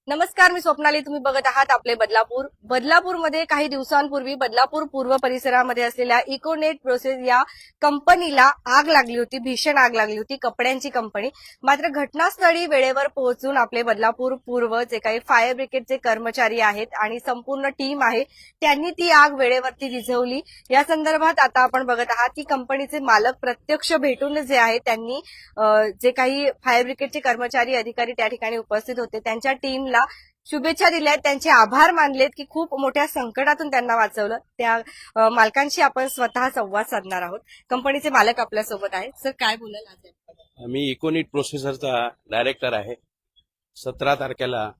नमस्कार, मी स्वप्नाली. तुम्ही बघत आहात आपले बदलापूर. बदलापूरमध्ये काही दिवसांपूर्वी बदलापूर पूर्व परिसरामध्ये असलेल्या इकोनेट प्रोसेस या कंपनीला आग लागली होती. भीषण आग लागली होती, कपड्यांची कंपनी. मात्र घटनास्थळी वेळेवर पोहोचून आपले बदलापूर पूर्व जे काही फायर ब्रिगेडचे कर्मचारी आहेत आणि संपूर्ण टीम आहे, त्यांनी ती आग वेळेवरती विझवली. या संदर्भात आता आपण बघत आहात की कंपनीचे मालक प्रत्यक्ष भेटून जे आहे त्यांनी जे काही फायर ब्रिगेडचे कर्मचारी अधिकारी त्या ठिकाणी उपस्थित होते त्यांच्या टीमला शुभेच्छा दिल्यात, त्यांचे आभार मानलेत की खूप मोठ्या संकटातून त्यांना वाचवलं. त्या मालकांशी आपण स्वतः संवाद साधणार आहोत. कंपनीचे मालक आपल्यासोबत आहेत. सर, काय बोलाल आज आपण? मी इकोनिट प्रोसेसरचा डायरेक्टर आहे. 17 तारखेला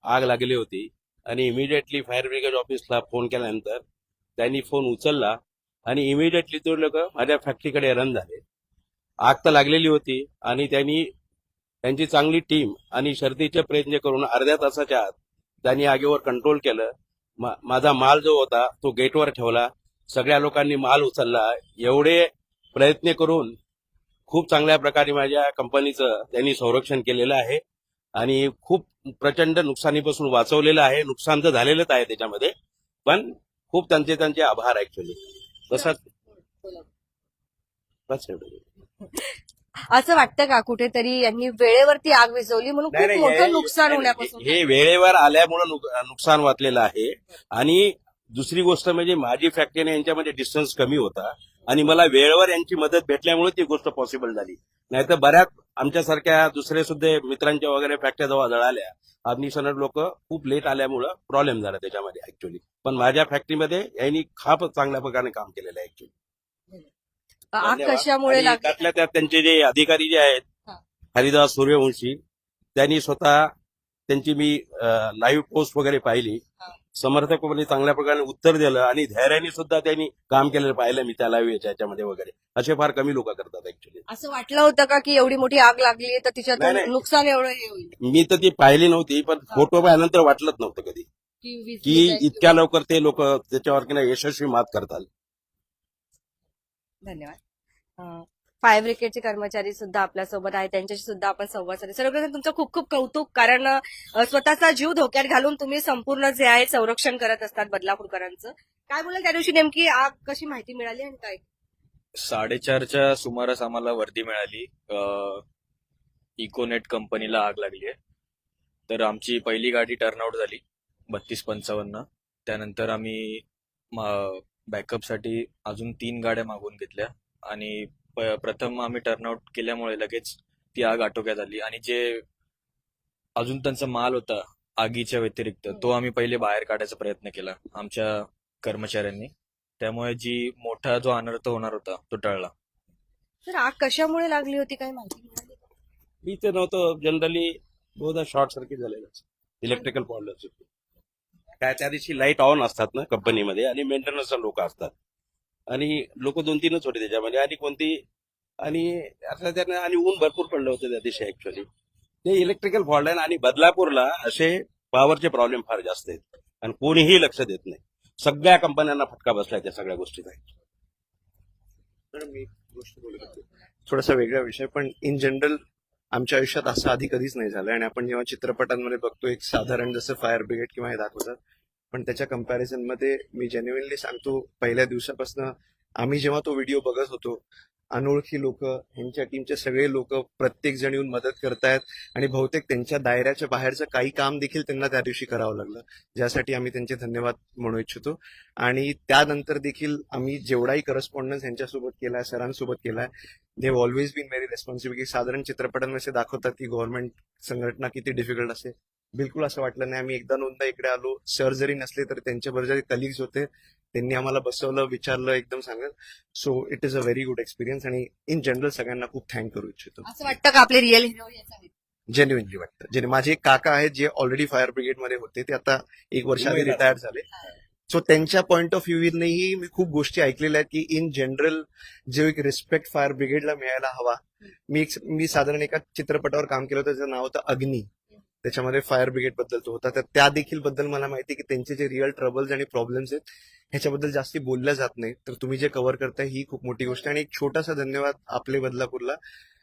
आग लागली होती आणि इमिडिएटली फायर ब्रिगेड ऑफिसला फोन केल्यानंतर त्यांनी फोन उचलला आणि इमिडिएटली ते लोक माझ्या फॅक्टरीकडे रन झाले. आग तर लागलेली होती आणि त्यांची चांगली टीम आणि शर्थीचे प्रयत्न करून अर्ध्या तासाच्या आत त्यांनी आगीवर कंट्रोल केलं. माझा माल जो होता तो गेटवर ठेवला. सगळ्या लोकांनी माल उचलला. एवढे प्रयत्न करून खूप चांगल्या प्रकारे माझ्या कंपनीचं त्यांनी संरक्षण केलेलं आहे आणि खूप प्रचंड नुकसानीपासून वाचवलेलं आहे. नुकसान तर झालेलंच आहे त्याच्यामध्ये, पण खूप त्यांचे आभार ऍक्च्युली. तसंच बस एवढं. असं वाटतं का कुठेतरी यांनी वेळेवरती आग विझवली म्हणून खूप मोठं नुकसान होण्यापासून? हे वेळेवर आल्यामुळे नुकसान वाचलेलं आहे. आणि दुसरी गोष्ट म्हणजे माझी फॅक्टरी यांच्यामध्ये डिस्टन्स कमी होता आणि मला वेळेवर यांची मदत भेटल्यामुळे ती गोष्ट पॉसिबल झाली. नाहीतर बऱ्याच आमच्यासारख्या दुसरे सुद्धा मित्रांच्या वगैरे फॅक्टऱ्या जेव्हा जळाल्या, अग्निशमन लोक खूप लेट आल्यामुळं प्रॉब्लेम झाला त्याच्यामध्ये ऍक्च्युली. पण माझ्या फॅक्टरीमध्ये यांनी खूप चांगल्या प्रकारे काम केलेलं आहे ऍक्च्युली. आग कशामुळे लागली? त्यातल्या त्यात त्यांचे जे अधिकारी जे आहेत, हरिदास सूर्यवंशी, त्यांनी स्वतः त्यांची मी लाईव्ह पोस्ट वगैरे पाहिली. समर्थकपणे चांगल्या प्रकारे उत्तर दिलं आणि धैर्याने सुद्धा त्यांनी काम केलेलं पाहिलं मी त्या लाईव्ह याच्यामध्ये वगैरे. असे फार कमी लोक करतात ऍक्च्युली. असं वाटलं होतं का की एवढी मोठी आग लागली तर तिच्यातून नाही. नुकसान एवढं हे होईल? मी तर ती पाहिली नव्हती, पण फोटो पाहिल्यानंतर वाटलंच नव्हतं कधी की इतक्या लवकर ते लोक त्याच्यावर की नाही यशस्वी मात करतात. धन्यवाद. फायर ब्रिगेडचे कर्मचारी सुद्धा आपल्यासोबत आहेत, त्यांच्याशी सुद्धा आपण संवाद साधू. सर्वप्रथम तुमचं खूप खूप कौतुक, कारण स्वतःचा जीव धोक्यात घालून तुम्ही संपूर्ण जे आहे संरक्षण करत असतात बदलापूरकरांचं. काय बोलाल त्या दिवशी नेमकी आग कशी माहिती मिळाली आणि काय? 4:30च्या सुमारास आम्हाला वर्दी मिळाली, इकोनेट कंपनीला आग लागली आहे. तर आमची पहिली गाडी टर्नआउट झाली 3255. त्यानंतर आम्ही बॅकअपसाठी अजून 3 गाड्या मागवून घेतल्या आणि प्रथम आम्ही टर्नआउट केल्यामुळे लगेच ती आग आटोक्यात आली. आणि जे अजून त्यांचा माल होता आगीच्या व्यतिरिक्त, तो आम्ही पहिले बाहेर काढायचा प्रयत्न केला आमच्या कर्मचाऱ्यांनी. त्यामुळे जी मोठा जो अनर्थ होणार होता तो टळला. तर आग कशामुळे लागली होती, काय माहिती मिळाली? मी ते नव्हतं. जनरली बहुधा शॉर्ट सर्किट झालेलं, इलेक्ट्रिकल प्रॉब्लेम. काय त्या दिवशी लाईट ऑन असतात ना कंपनीमध्ये आणि मेंटेनन्सचे लोक असतात आणि लोक 2-3च होते त्याच्यामध्ये आणि असं त्यांना आणि ऊन भरपूर पडलं होतं त्या दिवशी ऍक्च्युली. ते इलेक्ट्रिकल फॉल्ट आहे आणि बदलापूरला असे पॉवरचे प्रॉब्लेम फार जास्त आहेत आणि कोणीही लक्ष देत नाही. सगळ्या कंपन्यांना फटका बसलाय त्या सगळ्या गोष्टीचा. मी गोष्ट बोलत होतो थोडासा वेगळा विषय, पण इन जनरल आमच्या आयुष्यात असं आधी कधीच नाही झालं. आणि आपण जेव्हा चित्रपटांमध्ये बघतो एक साधारण जसं फायर ब्रिगेड किंवा हे दाखवतात, पण त्याच्या कम्पॅरिझन मध्ये मी जेन्युइनली सांगतो, पहिल्या दिवसापासून आम्ही जेव्हा तो व्हिडिओ बघत होतो, अनोळखी लोक, ह्यांच्या टीमचे सगळे लोक प्रत्येक जण येऊन मदत करतायत आणि बहुतेक त्यांच्या दायऱ्याच्या बाहेरचं काही काम देखील त्यांना त्या दिवशी करावं लागलं, ज्यासाठी आम्ही त्यांचे धन्यवाद म्हणू इच्छितो. आणि त्यानंतर देखील आम्ही जेवढाही करस्पॉन्डन्स यांच्यासोबत केलाय, सरांसोबत केलाय, they have always been very responsible. की साधारण चित्रपटांमध्ये दाखवतात की गव्हर्नमेंट संघटना किती डिफिकल्ट असते, बिलकुल असं वाटलं नाही. आम्ही एकदा दोनदा इकडे आलो, सर जरी नसले तर त्यांच्याबरोबर जे कलिग्स होते त्यांनी आम्हाला बसवलं, विचारलं, एकदम सांगत. So it is a very good experience आणि इन जनरल सगळ्यांना खूप थँक करू इच्छितो. असं वाटतं का आपले रिअल हिरो हेच आहेत? जेन्युइनली वाटतं. जे माझे एक काका आहेत जे ऑलरेडी फायर ब्रिगेडमध्ये होते, ते आता 1 वर्ष आधी रिटायर झाले. सो त्यांच्या पॉइंट ऑफ व्ह्यूनेही मी खूप गोष्टी ऐकलेल्या आहेत की इन जनरल जो एक रिस्पेक्ट फायर ब्रिगेडला मिळायला हवा. मी साधारण एका चित्रपटावर काम केलं होतं, त्याचं नाव होतं अग्नी. त्याच्यामध्ये फायर ब्रिगेड बद्दल तो होता. तर त्या देखील बद्दल मला माहिती की त्यांचे जे रिअल ट्रबल्स आणि प्रॉब्लेम्स आहेत ह्याच्याबद्दल जास्ती बोलल्या जात नाही. तर तुम्ही जे कव्हर करताय ही खूप मोठी गोष्ट आहे. आणि एक छोटासा धन्यवाद आपले बदलापूरला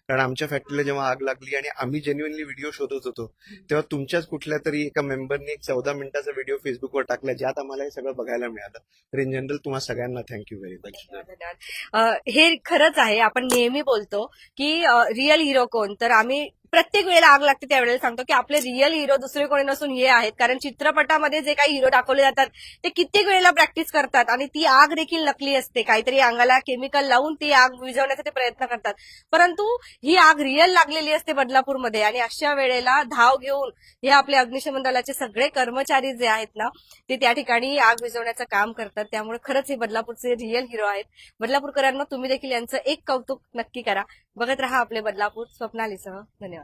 कारण आमच्या फॅक्टरीला जेव्हा आग लागली आणि आम्ही जेन्युअनली व्हिडिओ शोधत होतो तेव्हा तुमच्याच कुठल्या तरी एका मेंबरनी एक 14 मिनिटाचा व्हिडिओ फेसबुकवर टाकला ज्यात आम्हाला हे सगळं बघायला मिळालं. तर इन जनरल तुम्हा सगळ्यांना थँक्यू व्हेरी मच. धन्यवाद. हे खरंच आहे, आपण नेहमी बोलतो की रिअल हिरो कोण, तर आम्ही प्रत्येक वेळेला आग लागते त्यावेळेला सांगतो की आपले रिअल हिरो दुसरे कोणी नसून हे आहेत. कारण चित्रपटामध्ये जे काही हिरो दाखवले जातात ते कित्येक वेळेला प्रॅक्टिस करतात आणि ती आग देखील नकली असते. काहीतरी अंगाला केमिकल लावून ती आग विझवण्याचा ते प्रयत्न करतात, परंतु ही आग रिअल लागलेली असते बदलापूरमध्ये. आणि अशा वेळेला धाव घेऊन हे आपले अग्निशमन दलाचे सगळे कर्मचारी जे आहेत ना ते त्या ठिकाणी आग विझवण्याचं काम करतात. त्यामुळे खरंच हे बदलापूरचे रिअल हिरो आहेत. बदलापूरकरांना तुम्ही देखील यांचं एक कौतुक नक्की करा. बघत रहा आपले बदलापूर. स्वप्नालीसह धन्यवाद.